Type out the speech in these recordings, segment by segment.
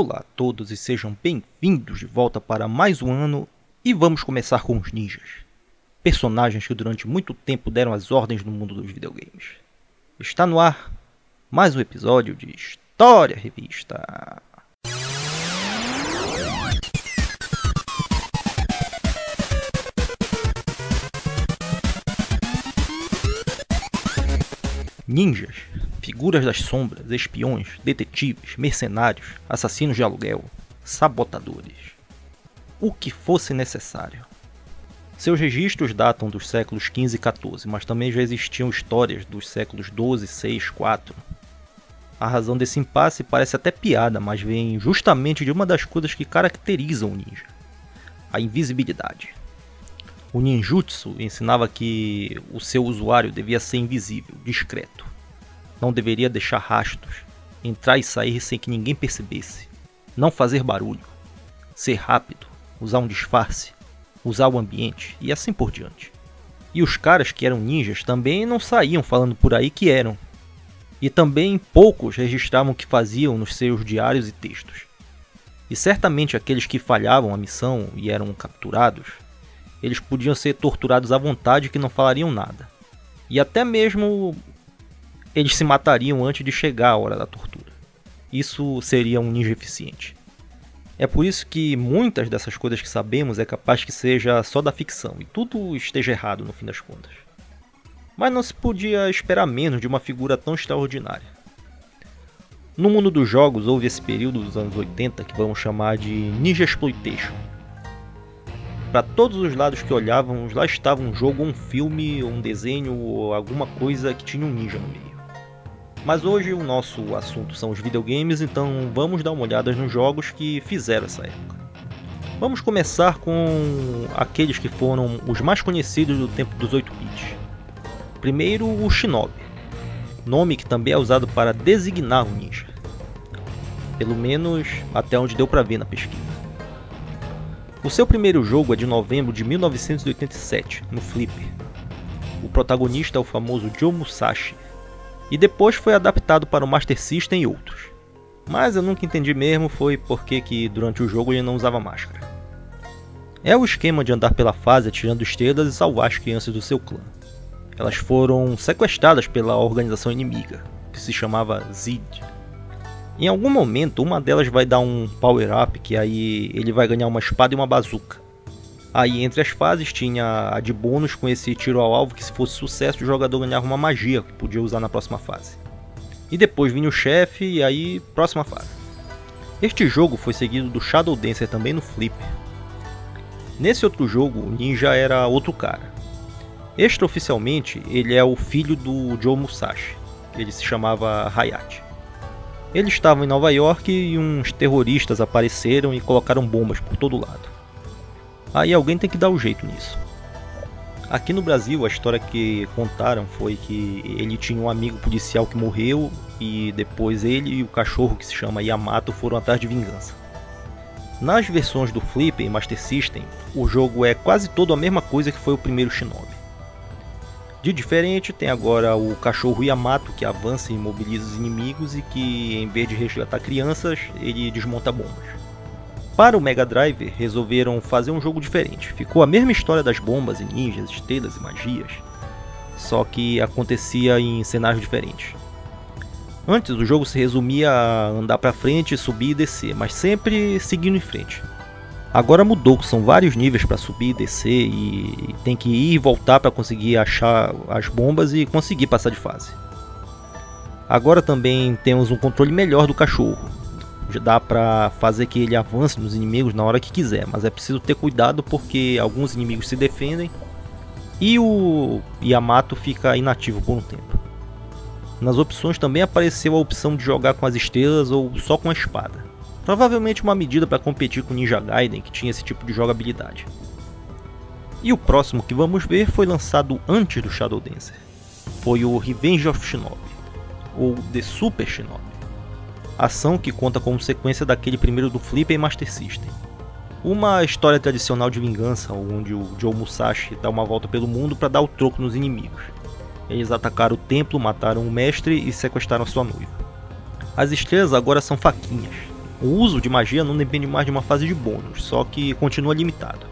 Olá a todos e sejam bem-vindos de volta para mais um ano e vamos começar com os ninjas. Personagens que durante muito tempo deram as ordens no mundo dos videogames. Está no ar mais um episódio de História Revista. Ninjas, figuras das sombras, espiões, detetives, mercenários, assassinos de aluguel, sabotadores. O que fosse necessário. Seus registros datam dos séculos XV e XIV, mas também já existiam histórias dos séculos XII, VI, IV. A razão desse impasse parece até piada, mas vem justamente de uma das coisas que caracterizam o ninja: a invisibilidade. O ninjutsu ensinava que o seu usuário devia ser invisível, discreto. Não deveria deixar rastros, entrar e sair sem que ninguém percebesse, não fazer barulho, ser rápido, usar um disfarce, usar o ambiente e assim por diante. E os caras que eram ninjas também não saíam falando por aí que eram. E também poucos registravam o que faziam nos seus diários e textos. E certamente aqueles que falhavam a missão e eram capturados, eles podiam ser torturados à vontade que não falariam nada. E até mesmo eles se matariam antes de chegar a hora da tortura. Isso seria um ninja eficiente. É por isso que muitas dessas coisas que sabemos é capaz que seja só da ficção e tudo esteja errado no fim das contas. Mas não se podia esperar menos de uma figura tão extraordinária. No mundo dos jogos houve esse período dos anos 80 que vamos chamar de Ninja Exploitation. Para todos os lados que olhávamos, lá estava um jogo, um filme, um desenho ou alguma coisa que tinha um ninja no meio. Mas hoje o nosso assunto são os videogames, então vamos dar uma olhada nos jogos que fizeram essa época. Vamos começar com aqueles que foram os mais conhecidos do tempo dos 8 bits. Primeiro, o Shinobi, nome que também é usado para designar um ninja. Pelo menos até onde deu para ver na pesquisa. O seu primeiro jogo é de novembro de 1987, no Flipper. O protagonista é o famoso Joe Musashi, e depois foi adaptado para o Master System e outros. Mas eu nunca entendi mesmo foi porque que durante o jogo ele não usava máscara. É o esquema de andar pela fase atirando estrelas e salvar as crianças do seu clã. Elas foram sequestradas pela organização inimiga, que se chamava Zid. Em algum momento, uma delas vai dar um power-up, que aí ele vai ganhar uma espada e uma bazuca. Aí, entre as fases, tinha a de bônus com esse tiro ao alvo, que se fosse sucesso, o jogador ganhava uma magia que podia usar na próxima fase. E depois vinha o chefe, e aí, próxima fase. Este jogo foi seguido do Shadow Dancer também no Flipper. Nesse outro jogo, o ninja era outro cara. Extraoficialmente, ele é o filho do Joe Musashi, ele se chamava Hayate. Eles estavam em Nova York e uns terroristas apareceram e colocaram bombas por todo lado. Aí alguém tem que dar o jeito nisso. Aqui no Brasil a história que contaram foi que ele tinha um amigo policial que morreu e depois ele e o cachorro que se chama Yamato foram atrás de vingança. Nas versões do Flipper e Master System, o jogo é quase todo a mesma coisa que foi o primeiro Shinobi. De diferente, tem agora o cachorro Yamato que avança e imobiliza os inimigos e que, em vez de resgatar crianças, ele desmonta bombas. Para o Mega Drive, resolveram fazer um jogo diferente. Ficou a mesma história das bombas e ninjas, estrelas e magias, só que acontecia em cenários diferentes. Antes, o jogo se resumia a andar para frente, subir e descer, mas sempre seguindo em frente. Agora mudou, são vários níveis para subir e descer e tem que ir e voltar para conseguir achar as bombas e conseguir passar de fase. Agora também temos um controle melhor do cachorro. Já dá para fazer que ele avance nos inimigos na hora que quiser, mas é preciso ter cuidado porque alguns inimigos se defendem e o Yamato fica inativo por um tempo. Nas opções também apareceu a opção de jogar com as estrelas ou só com a espada. Provavelmente uma medida para competir com Ninja Gaiden, que tinha esse tipo de jogabilidade. E o próximo que vamos ver foi lançado antes do Shadow Dancer. Foi o Revenge of Shinobi, ou The Super Shinobi. Ação que conta como sequência daquele primeiro do Flipper e Master System. Uma história tradicional de vingança, onde o Joe Musashi dá uma volta pelo mundo para dar o troco nos inimigos. Eles atacaram o templo, mataram o mestre e sequestraram sua noiva. As estrelas agora são faquinhas, O uso de magia não depende mais de uma fase de bônus, só que continua limitado.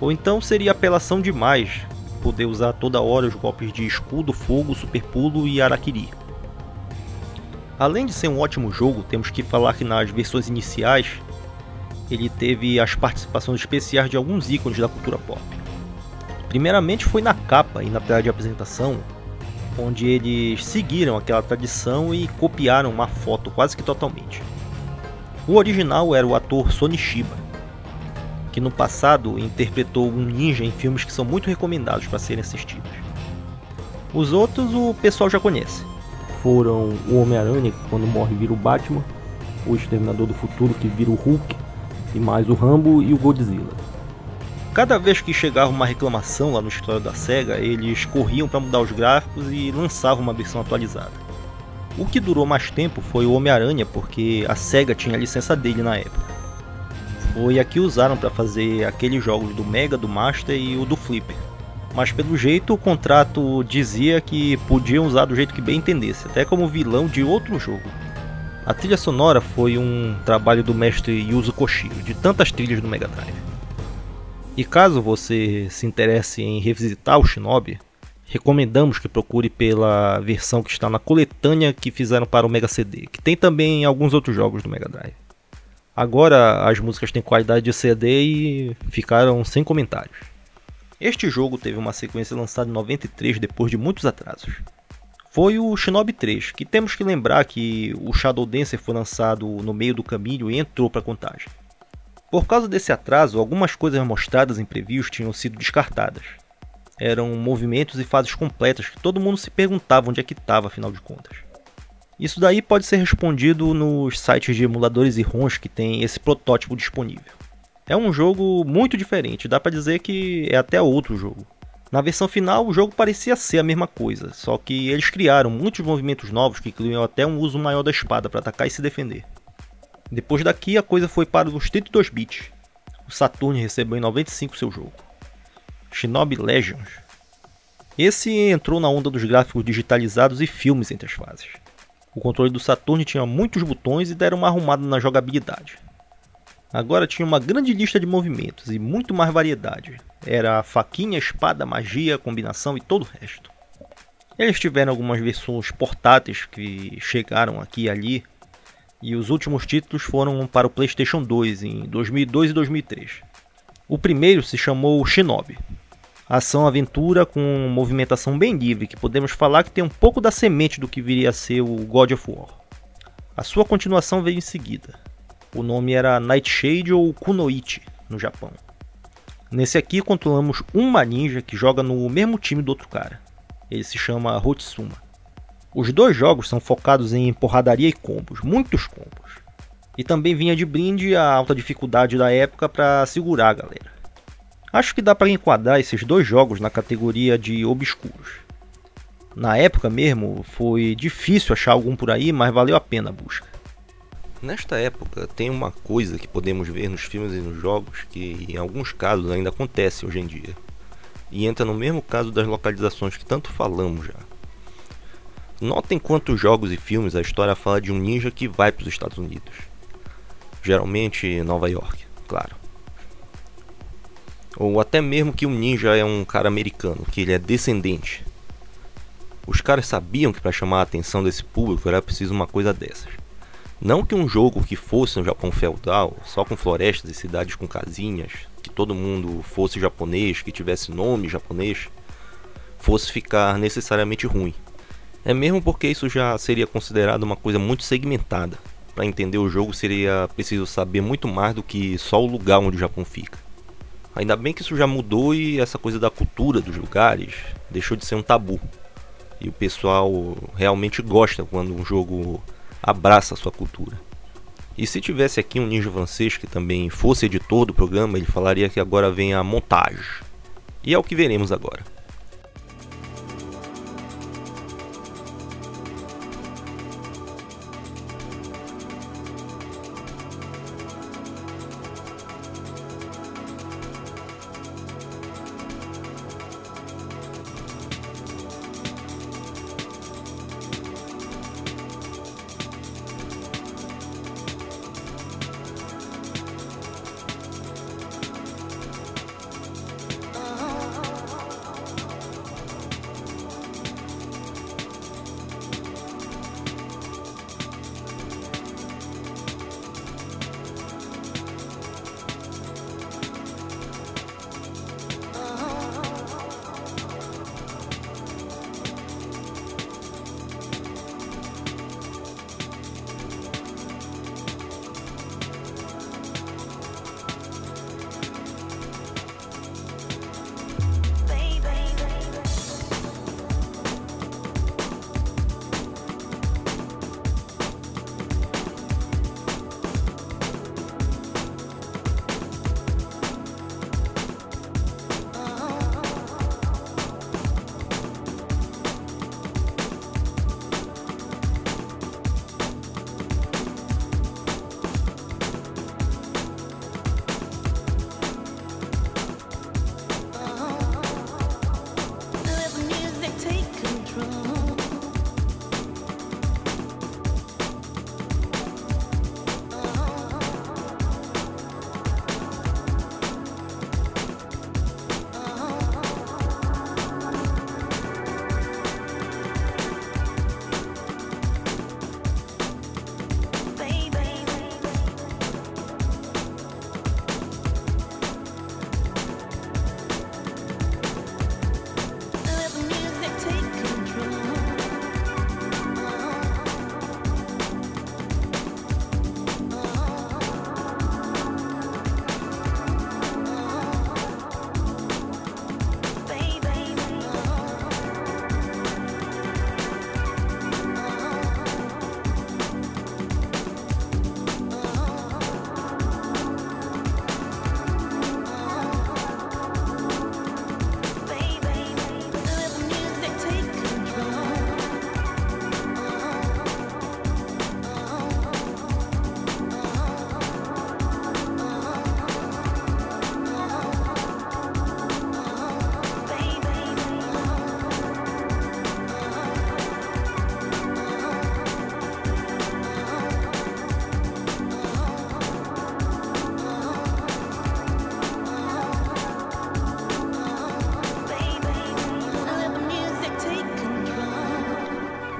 Ou então seria apelação demais poder usar toda hora os golpes de escudo, fogo, super pulo e araquiri. Além de ser um ótimo jogo, temos que falar que nas versões iniciais ele teve as participações especiais de alguns ícones da cultura pop. Primeiramente foi na capa e na tela de apresentação, onde eles seguiram aquela tradição e copiaram uma foto quase que totalmente. O original era o ator Sonny Chiba, que no passado interpretou um ninja em filmes que são muito recomendados para serem assistidos. Os outros o pessoal já conhece. Foram o Homem-Aranha, que quando morre vira o Batman, o Exterminador do Futuro, que vira o Hulk, e mais o Rambo e o Godzilla. Cada vez que chegava uma reclamação lá no escritório da SEGA, eles corriam para mudar os gráficos e lançavam uma versão atualizada. O que durou mais tempo foi o Homem-Aranha, porque a SEGA tinha a licença dele na época. Foi a que usaram para fazer aqueles jogos do Mega, do Master e o do Flipper. Mas pelo jeito o contrato dizia que podiam usar do jeito que bem entendesse, até como vilão de outro jogo. A trilha sonora foi um trabalho do mestre Yuzo Koshiro, de tantas trilhas do Mega Drive. E caso você se interesse em revisitar o Shinobi, recomendamos que procure pela versão que está na coletânea que fizeram para o Mega CD, que tem também alguns outros jogos do Mega Drive. Agora as músicas têm qualidade de CD e ficaram sem comentários. Este jogo teve uma sequência lançada em 93 depois de muitos atrasos. Foi o Shinobi 3, que temos que lembrar que o Shadow Dancer foi lançado no meio do caminho e entrou para a contagem. Por causa desse atraso, algumas coisas mostradas em previews tinham sido descartadas. Eram movimentos e fases completas que todo mundo se perguntava onde é que estava, afinal de contas. Isso daí pode ser respondido nos sites de emuladores e ROMs que tem esse protótipo disponível. É um jogo muito diferente, dá pra dizer que é até outro jogo. Na versão final o jogo parecia ser a mesma coisa, só que eles criaram muitos movimentos novos que incluíam até um uso maior da espada para atacar e se defender. Depois daqui a coisa foi para os 32 bits. O Saturn recebeu em 95 seu jogo. Shinobi Legends. Esse entrou na onda dos gráficos digitalizados e filmes entre as fases. O controle do Saturn tinha muitos botões e deram uma arrumada na jogabilidade. Agora tinha uma grande lista de movimentos e muito mais variedade. Era faquinha, espada, magia, combinação e todo o resto. Eles tiveram algumas versões portáteis que chegaram aqui e ali. E os últimos títulos foram para o PlayStation 2 em 2002 e 2003. O primeiro se chamou Shinobi. Ação-aventura com movimentação bem livre, que podemos falar que tem um pouco da semente do que viria a ser o God of War. A sua continuação veio em seguida. O nome era Nightshade ou Kunoichi, no Japão. Nesse aqui controlamos uma ninja que joga no mesmo time do outro cara. Ele se chama Hotsuma. Os dois jogos são focados em porradaria e combos, muitos combos. E também vinha de brinde a alta dificuldade da época para segurar a galera. Acho que dá para enquadrar esses dois jogos na categoria de obscuros. Na época mesmo foi difícil achar algum por aí, mas valeu a pena a busca. Nesta época tem uma coisa que podemos ver nos filmes e nos jogos que em alguns casos ainda acontece hoje em dia. E entra no mesmo caso das localizações que tanto falamos já. Notem quantos jogos e filmes a história fala de um ninja que vai para os Estados Unidos. Geralmente Nova York, claro. Ou até mesmo que um ninja é um cara americano, que ele é descendente. Os caras sabiam que para chamar a atenção desse público era preciso uma coisa dessas. Não que um jogo que fosse um Japão feudal, só com florestas e cidades com casinhas, que todo mundo fosse japonês, que tivesse nome japonês, fosse ficar necessariamente ruim. É mesmo porque isso já seria considerado uma coisa muito segmentada. Para entender o jogo seria preciso saber muito mais do que só o lugar onde o Japão fica. Ainda bem que isso já mudou e essa coisa da cultura dos lugares deixou de ser um tabu. E o pessoal realmente gosta quando um jogo abraça a sua cultura. E se tivesse aqui um ninja francês que também fosse editor do programa, ele falaria que agora vem a montagem. E é o que veremos agora.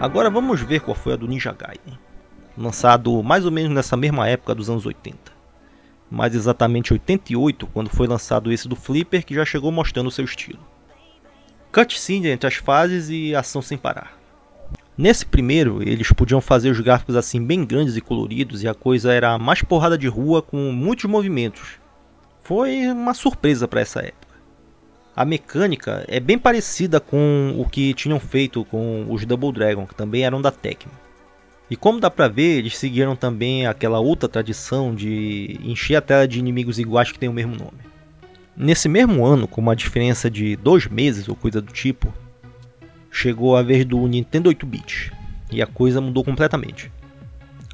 Agora vamos ver qual foi a do Ninja Gaiden, lançado mais ou menos nessa mesma época dos anos 80. Mais exatamente 88, quando foi lançado esse do Flipper, que já chegou mostrando seu estilo. Cutscene entre as fases e ação sem parar. Nesse primeiro, eles podiam fazer os gráficos assim bem grandes e coloridos, e a coisa era mais porrada de rua com muitos movimentos. Foi uma surpresa para essa época. A mecânica é bem parecida com o que tinham feito com os Double Dragon, que também eram da Tecmo. E como dá pra ver, eles seguiram também aquela outra tradição de encher a tela de inimigos iguais que tem o mesmo nome. Nesse mesmo ano, com uma diferença de 2 meses ou coisa do tipo, chegou a vez do Nintendo 8-bit, e a coisa mudou completamente.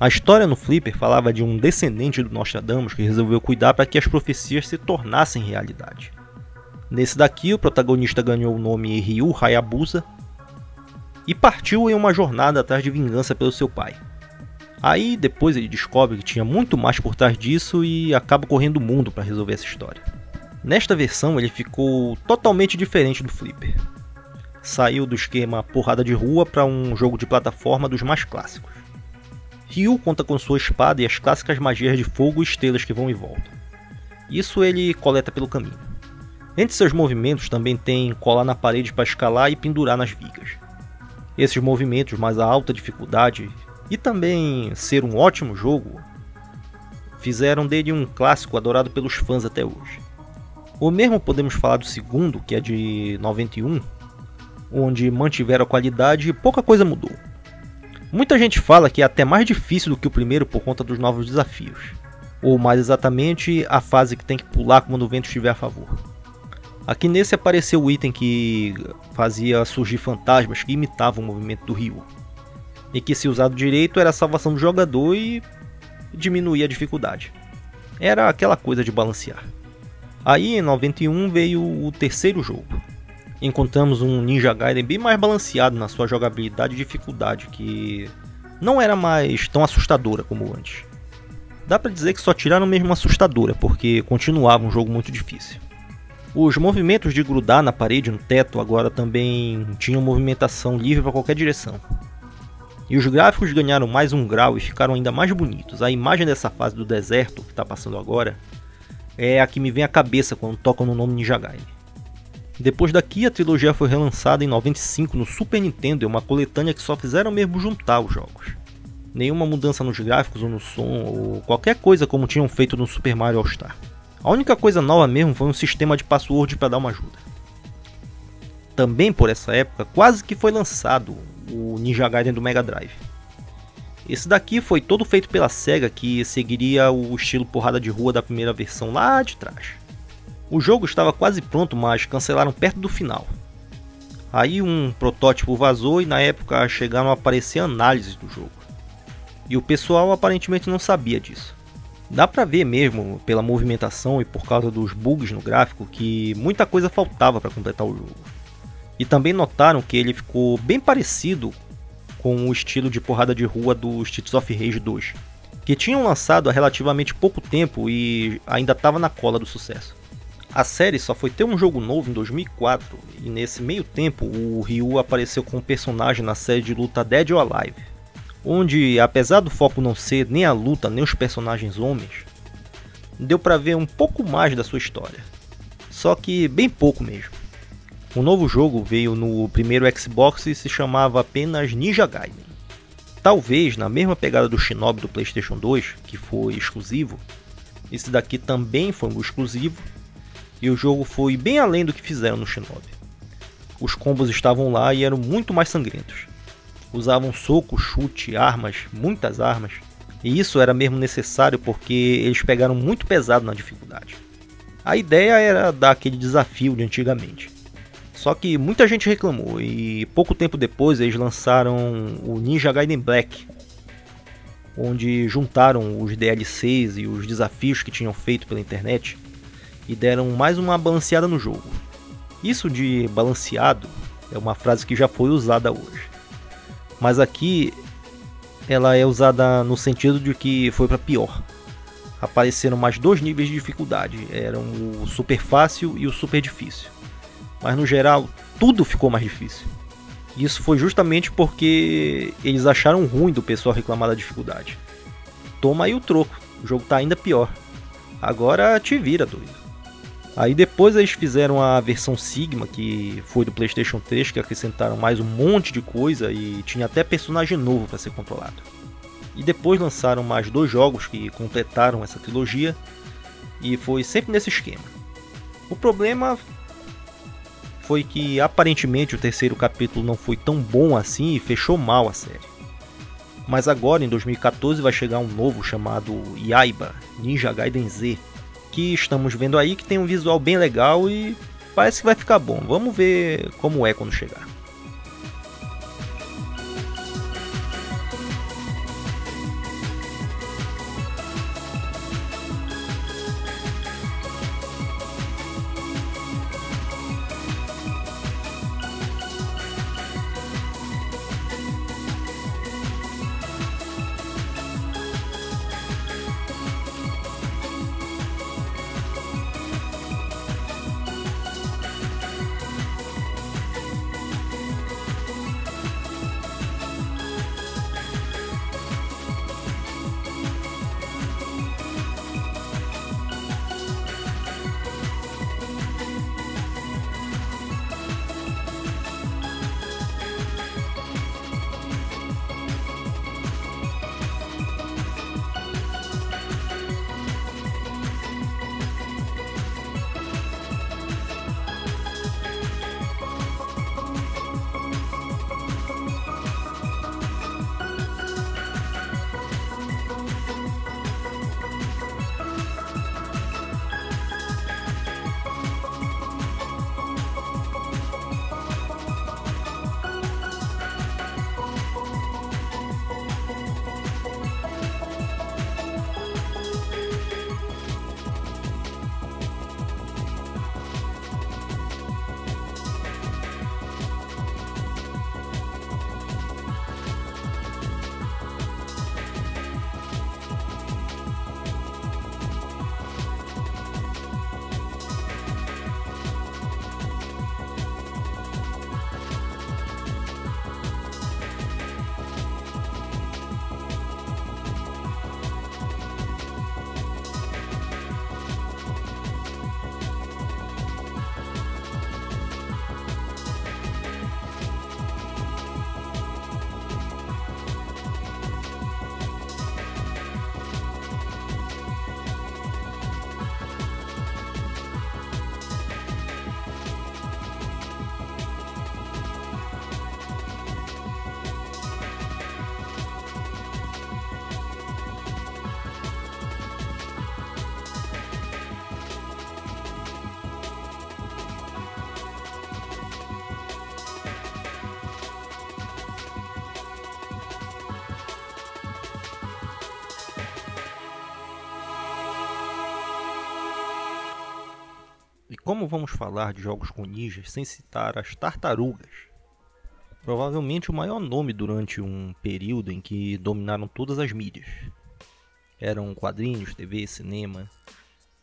A história no Flipper falava de um descendente do Nostradamus que resolveu cuidar para que as profecias se tornassem realidade. Nesse daqui, o protagonista ganhou o nome Ryu Hayabusa e partiu em uma jornada atrás de vingança pelo seu pai. Aí depois ele descobre que tinha muito mais por trás disso e acaba correndo o mundo para resolver essa história. Nesta versão ele ficou totalmente diferente do Flipper. Saiu do esquema porrada de rua para um jogo de plataforma dos mais clássicos. Ryu conta com sua espada e as clássicas magias de fogo e estrelas que vão e voltam. Isso ele coleta pelo caminho. Entre seus movimentos também tem colar na parede para escalar e pendurar nas vigas. Esses movimentos mais a alta dificuldade e também ser um ótimo jogo fizeram dele um clássico adorado pelos fãs até hoje. O mesmo podemos falar do segundo, que é de 91, onde mantiveram a qualidade e pouca coisa mudou. Muita gente fala que é até mais difícil do que o primeiro por conta dos novos desafios, ou mais exatamente a fase que tem que pular quando o vento estiver a favor. Aqui nesse apareceu o item que fazia surgir fantasmas que imitavam o movimento do Ryu, e que se usado direito era a salvação do jogador e diminuía a dificuldade. Era aquela coisa de balancear. Aí em 91 veio o terceiro jogo. Encontramos um Ninja Gaiden bem mais balanceado na sua jogabilidade e dificuldade, que não era mais tão assustadora como antes. Dá pra dizer que só tiraram mesmo assustadora, porque continuava um jogo muito difícil. Os movimentos de grudar na parede e no teto agora também tinham movimentação livre para qualquer direção. E os gráficos ganharam mais um grau e ficaram ainda mais bonitos. A imagem dessa fase do deserto que está passando agora é a que me vem à cabeça quando tocam no nome Ninja Gaiden. Depois daqui a trilogia foi relançada em 95 no Super Nintendo, é uma coletânea que só fizeram mesmo juntar os jogos. Nenhuma mudança nos gráficos ou no som ou qualquer coisa como tinham feito no Super Mario All Star. A única coisa nova mesmo foi um sistema de password para dar uma ajuda. Também por essa época quase que foi lançado o Ninja Gaiden do Mega Drive. Esse daqui foi todo feito pela Sega, que seguiria o estilo porrada de rua da primeira versão lá de trás. O jogo estava quase pronto, mas cancelaram perto do final. Aí um protótipo vazou e na época chegaram a aparecer análises do jogo. E o pessoal aparentemente não sabia disso. Dá pra ver mesmo pela movimentação e por causa dos bugs no gráfico que muita coisa faltava para completar o jogo. E também notaram que ele ficou bem parecido com o estilo de porrada de rua do Streets of Rage 2, que tinham lançado há relativamente pouco tempo e ainda estava na cola do sucesso. A série só foi ter um jogo novo em 2004 e nesse meio tempo o Ryu apareceu como personagem na série de luta Dead or Alive, onde apesar do foco não ser nem a luta nem os personagens homens, deu pra ver um pouco mais da sua história, só que bem pouco mesmo. O novo jogo veio no primeiro Xbox e se chamava apenas Ninja Gaiden. Talvez na mesma pegada do Shinobi do PlayStation 2, que foi exclusivo, esse daqui também foi um exclusivo, e o jogo foi bem além do que fizeram no Shinobi. Os combos estavam lá e eram muito mais sangrentos. Usavam soco, chute, armas, muitas armas, e isso era mesmo necessário porque eles pegaram muito pesado na dificuldade. A ideia era dar aquele desafio de antigamente. Só que muita gente reclamou e pouco tempo depois eles lançaram o Ninja Gaiden Black, onde juntaram os DLCs e os desafios que tinham feito pela internet e deram mais uma balanceada no jogo. Isso de balanceado é uma frase que já foi usada hoje, mas aqui ela é usada no sentido de que foi para pior. Apareceram mais 2 níveis de dificuldade, eram o super fácil e o super difícil. Mas no geral, tudo ficou mais difícil. Isso foi justamente porque eles acharam ruim do pessoal reclamar da dificuldade. Toma aí o troco, o jogo tá ainda pior. Agora te vira, doido. Aí depois eles fizeram a versão Sigma, que foi do PlayStation 3, que acrescentaram mais um monte de coisa e tinha até personagem novo para ser controlado. E depois lançaram mais 2 jogos que completaram essa trilogia, e foi sempre nesse esquema. O problema foi que aparentemente o terceiro capítulo não foi tão bom assim e fechou mal a série. Mas agora, em 2014, vai chegar um novo chamado Yaiba Ninja Gaiden Z, que estamos vendo aí, que tem um visual bem legal e parece que vai ficar bom. Vamos ver como é quando chegar. E como vamos falar de jogos com ninjas sem citar as tartarugas? Provavelmente o maior nome durante um período em que dominaram todas as mídias. Eram quadrinhos, TV, cinema.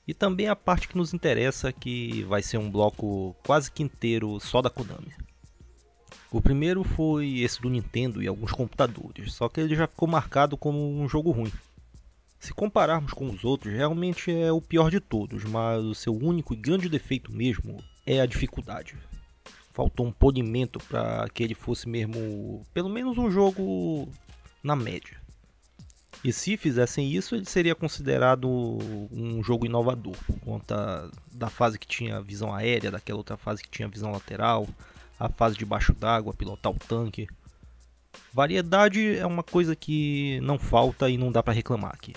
E também a parte que nos interessa, que vai ser um bloco quase que inteiro só da Konami. O primeiro foi esse do Nintendo e alguns computadores, só que ele já ficou marcado como um jogo ruim. Se compararmos com os outros, realmente é o pior de todos, mas o seu único e grande defeito mesmo é a dificuldade. Faltou um polimento para que ele fosse mesmo, pelo menos um jogo na média. E se fizessem isso, ele seria considerado um jogo inovador, por conta da fase que tinha visão aérea, daquela outra fase que tinha visão lateral, a fase debaixo d'água, pilotar o tanque. Variedade é uma coisa que não falta e não dá para reclamar aqui.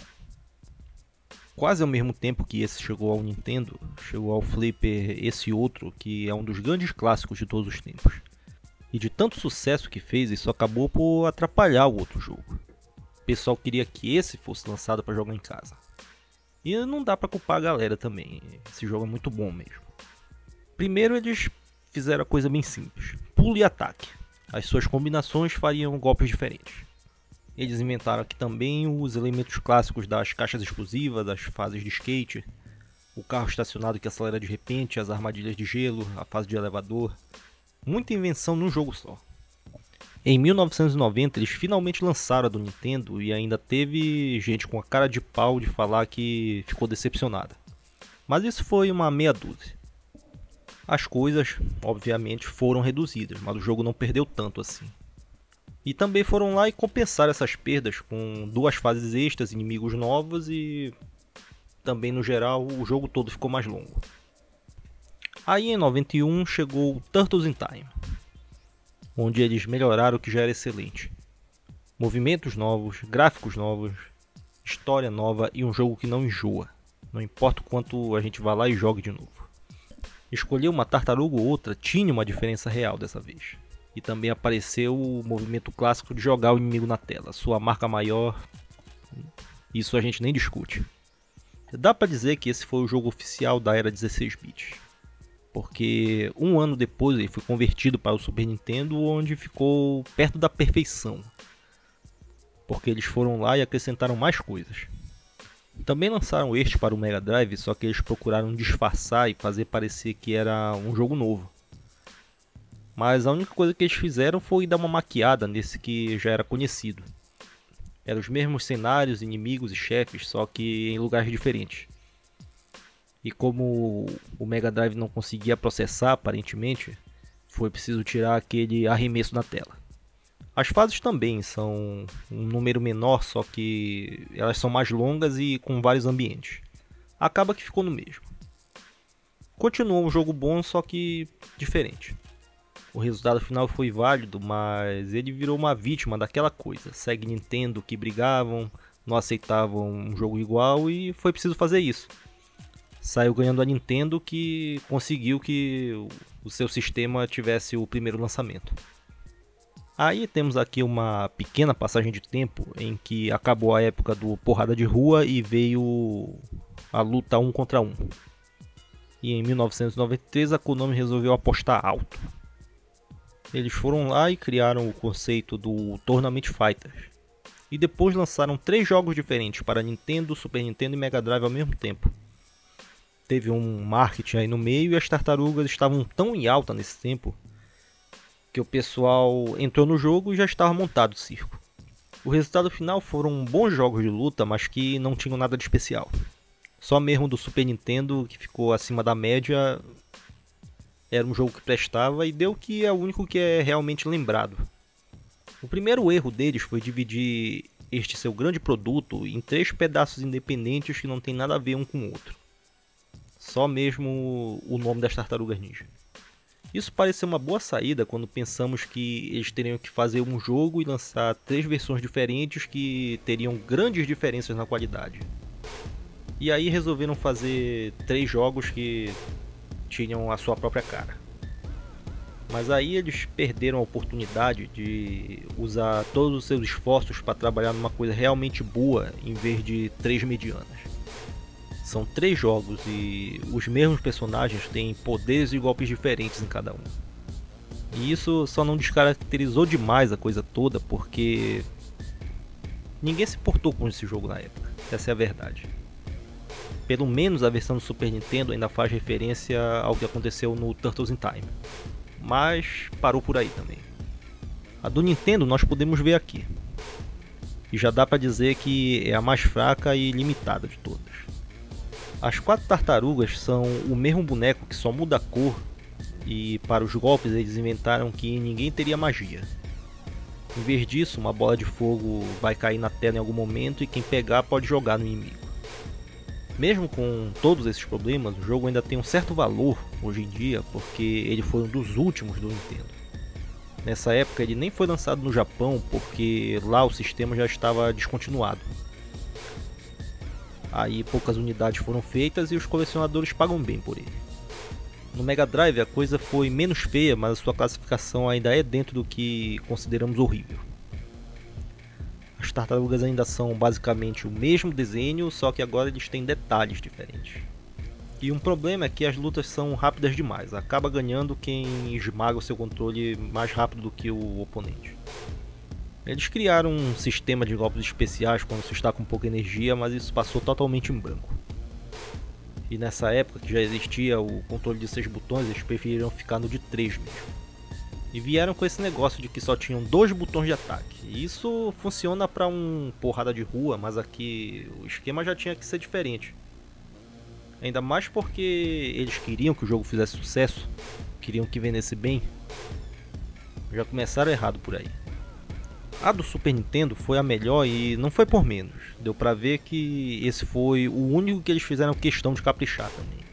Quase ao mesmo tempo que esse chegou ao Nintendo, chegou ao Flipper esse outro, que é um dos grandes clássicos de todos os tempos. E de tanto sucesso que fez, isso acabou por atrapalhar o outro jogo. O pessoal queria que esse fosse lançado para jogar em casa. E não dá para culpar a galera também, esse jogo é muito bom mesmo. Primeiro eles fizeram a coisa bem simples, pulo e ataque. As suas combinações fariam golpes diferentes. Eles inventaram aqui também os elementos clássicos das caixas explosivas, das fases de skate, o carro estacionado que acelera de repente, as armadilhas de gelo, a fase de elevador. Muita invenção num jogo só. Em 1990 eles finalmente lançaram a do Nintendo e ainda teve gente com a cara de pau de falar que ficou decepcionada. Mas isso foi uma meia dúzia. As coisas, obviamente, foram reduzidas, mas o jogo não perdeu tanto assim. E também foram lá e compensaram essas perdas com 2 fases extras, inimigos novos e também no geral o jogo todo ficou mais longo. Aí em 91 chegou o Turtles in Time, onde eles melhoraram o que já era excelente. Movimentos novos, gráficos novos, história nova e um jogo que não enjoa. Não importa o quanto a gente vá lá e jogue de novo. Escolher uma tartaruga ou outra tinha uma diferença real dessa vez. E também apareceu o movimento clássico de jogar o inimigo na tela. Sua marca maior, isso a gente nem discute. Dá pra dizer que esse foi o jogo oficial da era 16 bits. Porque um ano depois ele foi convertido para o Super Nintendo, onde ficou perto da perfeição. Porque eles foram lá e acrescentaram mais coisas. Também lançaram este para o Mega Drive, só que eles procuraram disfarçar e fazer parecer que era um jogo novo. Mas a única coisa que eles fizeram foi dar uma maquiada nesse que já era conhecido. Eram os mesmos cenários, inimigos e chefes, só que em lugares diferentes. E como o Mega Drive não conseguia processar aparentemente, foi preciso tirar aquele arremesso na tela. As fases também são um número menor, só que elas são mais longas e com vários ambientes. Acaba que ficou no mesmo. Continuou um jogo bom, só que diferente. O resultado final foi válido, mas ele virou uma vítima daquela coisa. Sega e Nintendo que brigavam, não aceitavam um jogo igual e foi preciso fazer isso. Saiu ganhando a Nintendo, que conseguiu que o seu sistema tivesse o primeiro lançamento. Aí temos aqui uma pequena passagem de tempo em que acabou a época do porrada de rua e veio a luta 1 contra 1. E em 1993 a Konami resolveu apostar alto. Eles foram lá e criaram o conceito do Tournament Fighters. E depois lançaram 3 jogos diferentes para Nintendo, Super Nintendo e Mega Drive ao mesmo tempo. Teve um marketing aí no meio e as tartarugas estavam tão em alta nesse tempo que o pessoal entrou no jogo e já estava montado o circo. O resultado final foram bons jogos de luta, mas que não tinham nada de especial. Só mesmo do Super Nintendo, que ficou acima da média, era um jogo que prestava e deu que é o único que é realmente lembrado. O primeiro erro deles foi dividir este seu grande produto em 3 pedaços independentes que não tem nada a ver um com o outro. Só mesmo o nome das Tartarugas Ninja. Isso pareceu uma boa saída quando pensamos que eles teriam que fazer um jogo e lançar 3 versões diferentes que teriam grandes diferenças na qualidade. E aí resolveram fazer 3 jogos que tinham a sua própria cara. Mas aí eles perderam a oportunidade de usar todos os seus esforços para trabalhar numa coisa realmente boa em vez de 3 medianas. São 3 jogos e os mesmos personagens têm poderes e golpes diferentes em cada um. E isso só não descaracterizou demais a coisa toda, porque ninguém se importou com esse jogo na época, essa é a verdade. Pelo menos a versão do Super Nintendo ainda faz referência ao que aconteceu no Turtles in Time, mas parou por aí também. A do Nintendo nós podemos ver aqui, e já dá pra dizer que é a mais fraca e limitada de todas. As 4 tartarugas são o mesmo boneco que só muda a cor, e para os golpes eles inventaram que ninguém teria magia. Em vez disso, uma bola de fogo vai cair na tela em algum momento e quem pegar pode jogar no inimigo. Mesmo com todos esses problemas, o jogo ainda tem um certo valor hoje em dia, porque ele foi um dos últimos do Nintendo. Nessa época ele nem foi lançado no Japão, porque lá o sistema já estava descontinuado. Aí poucas unidades foram feitas e os colecionadores pagam bem por ele. No Mega Drive a coisa foi menos feia, mas a sua classificação ainda é dentro do que consideramos horrível. As tartarugas ainda são basicamente o mesmo desenho, só que agora eles têm detalhes diferentes. E um problema é que as lutas são rápidas demais, acaba ganhando quem esmaga o seu controle mais rápido do que o oponente. Eles criaram um sistema de golpes especiais quando se está com pouca energia, mas isso passou totalmente em branco. E nessa época que já existia o controle de 6 botões, eles preferiram ficar no de 3 mesmo. E vieram com esse negócio de que só tinham 2 botões de ataque. E isso funciona para um porrada de rua, mas aqui o esquema já tinha que ser diferente. Ainda mais porque eles queriam que o jogo fizesse sucesso, queriam que vendesse bem. Já começaram errado por aí. A do Super Nintendo foi a melhor e não foi por menos. Deu pra ver que esse foi o único que eles fizeram questão de caprichar também.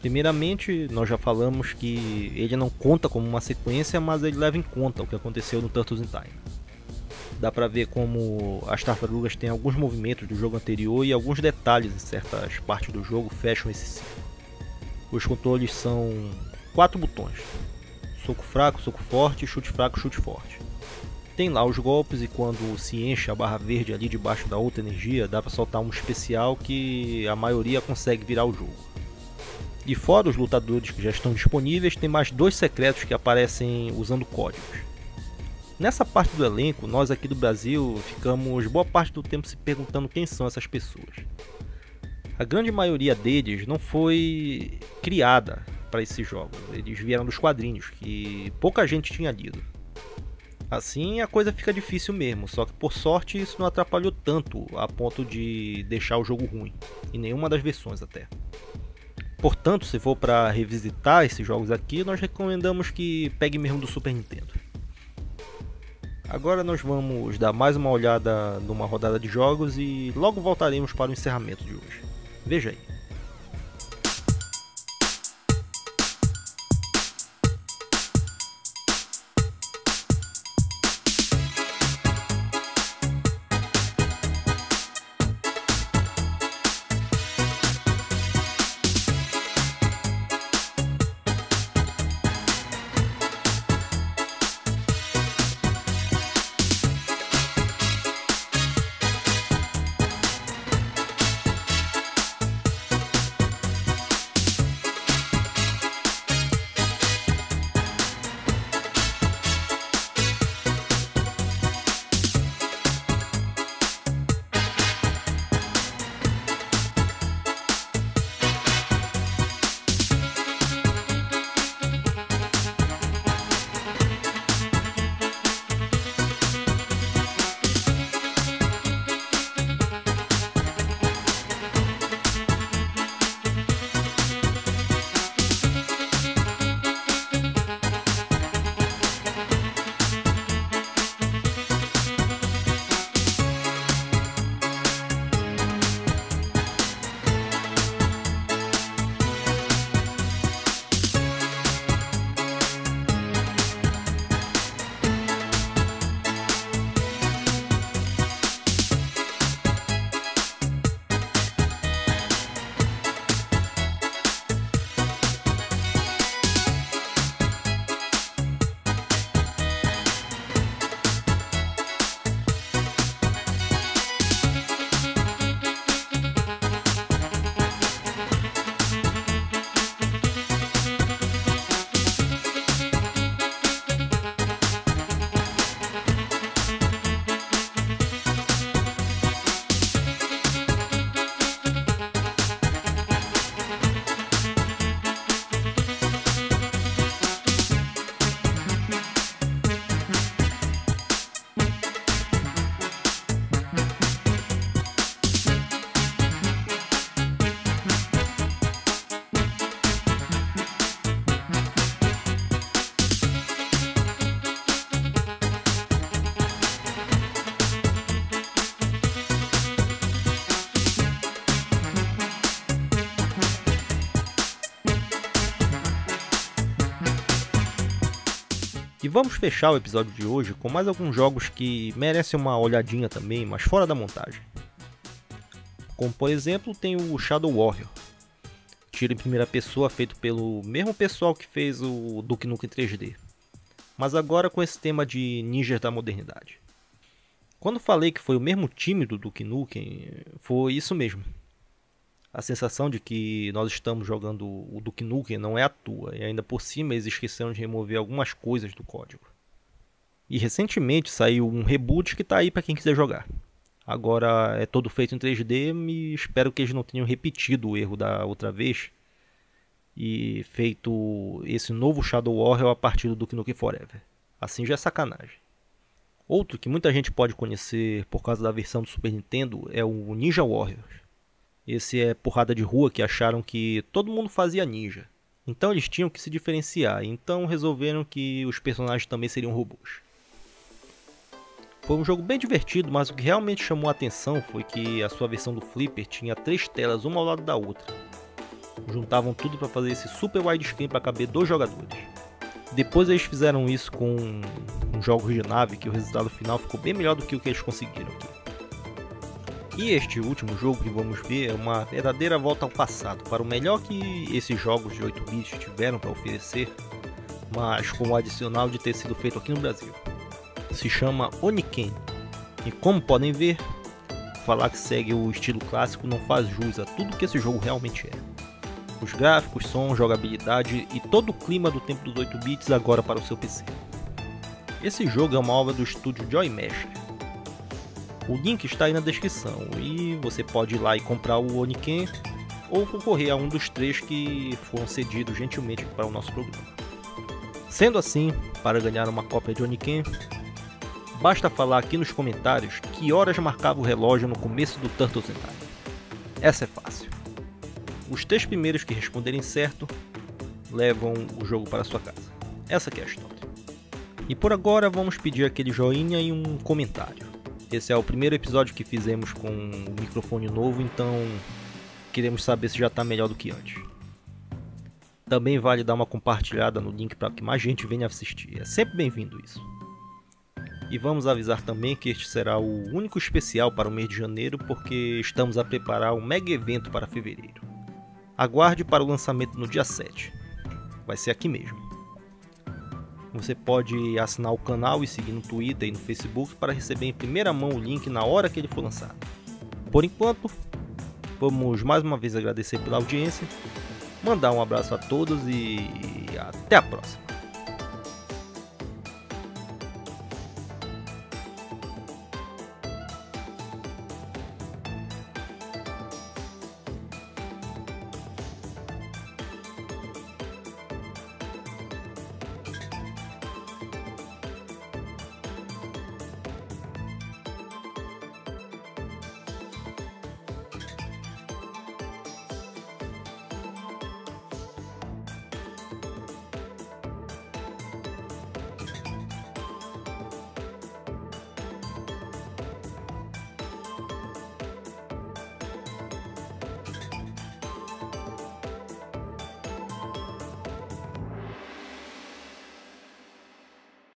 Primeiramente, nós já falamos que ele não conta como uma sequência, mas ele leva em conta o que aconteceu no Turtles in Time. Dá pra ver como as tartarugas têm alguns movimentos do jogo anterior e alguns detalhes em certas partes do jogo fecham esse ciclo. Os controles são 4 botões: soco fraco, soco forte, chute fraco, chute forte. Tem lá os golpes e quando se enche a barra verde ali debaixo da outra energia, dá pra soltar um especial que a maioria consegue virar o jogo. E fora os lutadores que já estão disponíveis, tem mais 2 secretos que aparecem usando códigos. Nessa parte do elenco, nós aqui do Brasil ficamos boa parte do tempo se perguntando quem são essas pessoas. A grande maioria deles não foi criada para esses jogos, eles vieram dos quadrinhos, que pouca gente tinha lido. Assim a coisa fica difícil mesmo, só que por sorte isso não atrapalhou tanto a ponto de deixar o jogo ruim, em nenhuma das versões até. Portanto, se for para revisitar esses jogos aqui, nós recomendamos que pegue mesmo do Super Nintendo. Agora nós vamos dar mais uma olhada numa rodada de jogos e logo voltaremos para o encerramento de hoje. Veja aí. E vamos fechar o episódio de hoje com mais alguns jogos que merecem uma olhadinha também, mas fora da montagem. Como por exemplo tem o Shadow Warrior, tiro em primeira pessoa feito pelo mesmo pessoal que fez o Duke Nukem 3D, mas agora com esse tema de ninjas da modernidade. Quando falei que foi o mesmo time do Duke Nukem, foi isso mesmo. A sensação de que nós estamos jogando o Duke Nukem não é à toa, e ainda por cima eles esqueceram de remover algumas coisas do código. E recentemente saiu um reboot que está aí para quem quiser jogar. Agora é todo feito em 3D e espero que eles não tenham repetido o erro da outra vez e feito esse novo Shadow Warrior a partir do Duke Nukem Forever. Assim já é sacanagem. Outro que muita gente pode conhecer por causa da versão do Super Nintendo é o Ninja Warriors. Esse é porrada de rua que acharam que todo mundo fazia ninja. Então eles tinham que se diferenciar, então resolveram que os personagens também seriam robôs. Foi um jogo bem divertido, mas o que realmente chamou a atenção foi que a sua versão do Flipper tinha 3 telas, uma ao lado da outra. Juntavam tudo para fazer esse super widescreen para caber 2 jogadores. Depois eles fizeram isso com jogos de nave, que o resultado final ficou bem melhor do que o que eles conseguiram aqui. E este último jogo que vamos ver é uma verdadeira volta ao passado, para o melhor que esses jogos de 8 bits tiveram para oferecer, mas com o adicional de ter sido feito aqui no Brasil. Se chama Oniken, e como podem ver, falar que segue o estilo clássico não faz jus a tudo que esse jogo realmente é. Os gráficos, som, jogabilidade e todo o clima do tempo dos 8 bits agora para o seu PC. Esse jogo é uma obra do estúdio Joy Masher. O link está aí na descrição e você pode ir lá e comprar o Oniken ou concorrer a um dos 3 que foram cedidos gentilmente para o nosso programa. Sendo assim, para ganhar uma cópia de Oniken, basta falar aqui nos comentários que horas marcava o relógio no começo do Turtles in Time. Essa é fácil. Os 3 primeiros que responderem certo levam o jogo para sua casa. Essa aqui é a história. E por agora vamos pedir aquele joinha e um comentário. Esse é o primeiro episódio que fizemos com um microfone novo, então queremos saber se já está melhor do que antes. Também vale dar uma compartilhada no link para que mais gente venha assistir. É sempre bem-vindo isso. E vamos avisar também que este será o único especial para o mês de janeiro, porque estamos a preparar um mega evento para fevereiro. Aguarde para o lançamento no dia 7. Vai ser aqui mesmo. Você pode assinar o canal e seguir no Twitter e no Facebook para receber em primeira mão o link na hora que ele for lançado. Por enquanto, vamos mais uma vez agradecer pela audiência, mandar um abraço a todos e até a próxima.